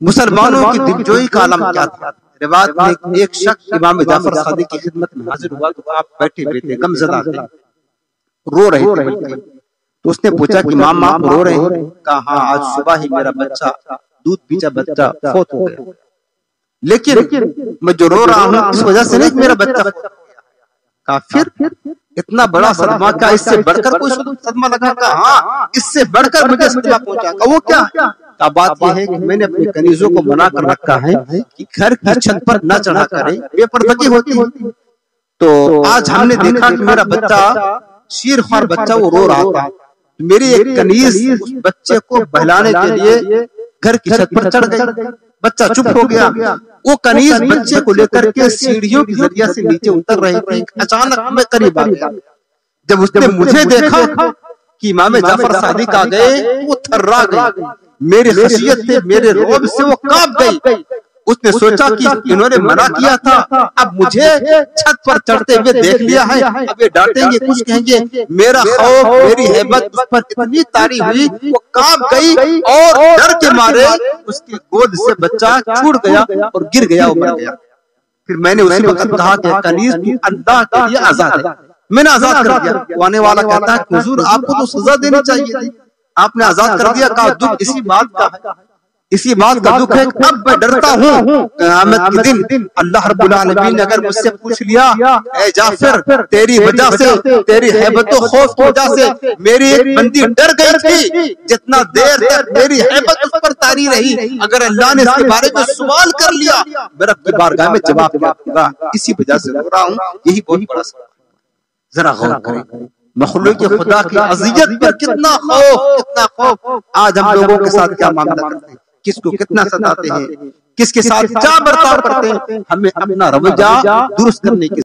مسلمانوں کی دلجوئی کا عالم کیا تھا؟ روایت میں ایک شخص امام جعفر صادق کی خدمت میں حاضر ہوا تو آپ بیٹھے تھے، غم زدہ تھے، رو رہے تھے۔ تو اس نے پوچھا کہ امام آپ رو رہے ہیں؟ کہا ہاں، آج صبح ہی میرا بچہ، دودھ پیتا بچہ فوت ہو گیا، لیکن میں جو رو رہا ہوں اس وجہ سے نہیں کہ میرا بچہ فوت ہو گیا۔ کہا پھر اتنا بڑا صدمہ، کیا اس سے بڑھ کر کوئی صدمہ لگا؟ کہا ہاں، اس سے بڑھ کر مجھے صدمہ پہنچا۔ کہا وہ کیا؟ کہا بات یہ ہے کہ میں نے اپنے کنیزوں کو منع کر رکھا ہے کہ گھر کی چھت پر نہ چڑھا کریں، بے پردگی ہوتی ہے۔ تو آج ہم نے دیکھا کہ میرا بچہ، شیر خوار بچہ، وہ رو رہا تھا، میری ایک کنیز اس بچے کو بہلانے کے لیے گھر کی چھت پر چڑھ گئی، بچہ چپ ہو گیا۔ وہ کنیز بچے کو لے کر کے سیڑھیوں کے ذریعے سے نیچے اتر رہی تھی، اچانک میں قریب آ گیا۔ جب اس نے مجھے دیکھا کہ امام جعفر صادق آ گئے، وہ تھرا گئی، میری خشیت سے، میرے رعب سے وہ کانپ گئی۔ اس نے سوچا کہ انہوں نے منع کیا تھا، اب مجھے چھت پر چڑھتے ہوئے دیکھ لیا ہے، اب یہ ڈانٹیں گے، کچھ کہیں گے۔ میرا خوف، میری ہیبت اس پر اتنی طاری ہوئی، وہ کانپ گئی اور ڈر کے مارے اس کی گود سے بچہ چھوٹ گیا اور گر گیا اور مر گیا۔ پھر میں نے اسی وقت کہا کہ کنیز تو اللہ کے لیے آزاد ہے، میں نے آزاد کر دیا۔ آنے والا کہتا ہے حضور آپ کو تو سزا دینی چاہیے تھی، آپ نے آزاد کر دیا۔ کہا دکھ اسی بات کا ہے، اسی بات کا دکھ ہے کہ اب میں ڈرتا ہوں قیامت کے دن اللہ رب العالمین نے اگر مجھ سے پوچھ لیا اے جعفر تیری وجہ سے، تیری ہیبت و خوف کی وجہ سے میری ایک بندی ڈر گئی تھی، جتنا دیر تک میری ہیبت اس پر طاری رہی، اگر اللہ نے اس کے بارے میں سوال کر لیا میں رب کی بارگاہ میں جواب کیا دوں گا، اسی وجہ سے رو رہا ہوں۔ یہی بہت بڑا سوال۔ ذرا غور کریں، مخلوق خدا کی اذیت پر کتنا خوف، کتنا خوف۔ آج ہم لوگوں کے ساتھ کیا معاملہ کرتے ہیں، کس کو کتنا ستاتے ہیں، کس کے ساتھ کیا برتاؤ کرتے ہیں، ہمیں اپنا رویہ درست کرنے کی